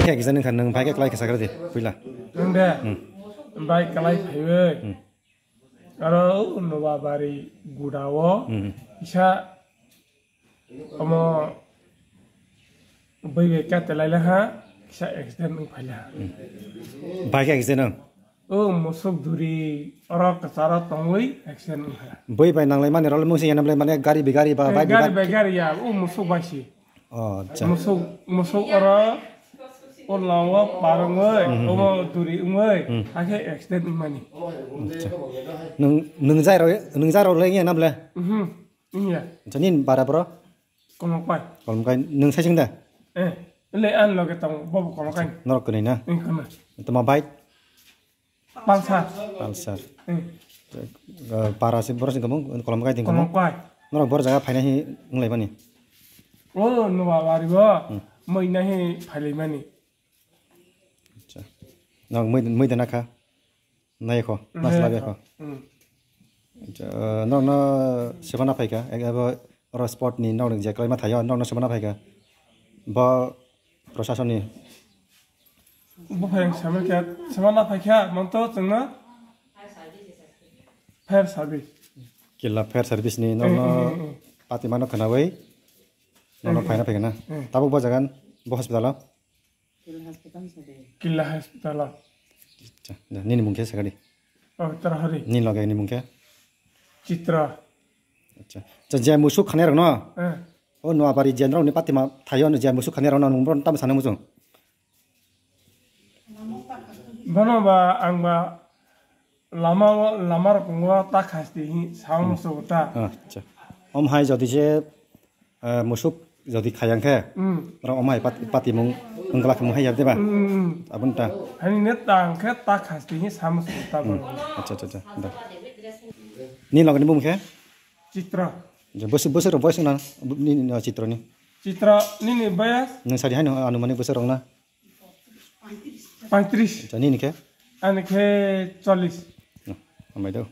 kayak gini kan neng pakai kelai kesakar deh, bila. Enggak. Baik kelai hewe. Kalau nuwa bari gudawo, bisa omo bayi kata lain ha, bisa extend upaya. Pakai gini neng. Musuh duri orang kesara tongui extend upaya. Boy pai nang leman rol musi yang nang leman gari begari ba bai begari ya, musuh basi. Oh, musuh orang lawa parangoi, omo duri umoi, akhir extend umani. Nung zai ro lagi nang le. Iya. Jadi para pro. Kalau kai nung sai dah. Le an lo ketong bob kalau kai. Norok ni na. Itu mah baik. Palsar. Para si boros kamu kalau kai tinggal. Norok boros jaga paine hi nglai bani. Nuwa bari ba. Moi nahi phali mani. Nang moi dana kha. Nai kho. Nas lage kho. Nong no sebana paika. Ora sport ni nong je klai ma thayo nong no sebana paika. Ba prosason ni. Ba phang sama kya sebana paika manto tengna. Fair service. Kila fair service ni nong no pati mano kana wei. Nong no phaina paika na. Tabu ba jagan ba hospital. Kila hospital. Ni mungkin sekali. Terhari. Ni lagi ni mungkin. Citra. Jadi musuh kane rong no. No abari jenderal ni pati ma thayo ni jadi musuh kane rong no numbron tam sana musuh. Bano ba angba lamar pungwa tak hasti sang musuh ta. Om hai jadi je musuh jadi kayang ke. Orang om hai pati mung enggak kamu hai ya, ba? Abun ta. Hani net tang ke tak hasti sang musuh ta. Ni lagi ni mungkin. Citra. Bos na ni Citra ni. Citra ni bayas. Nang sari hai anu mani bos rong na. 35. Ni ke? Ane ke 40. Amai do.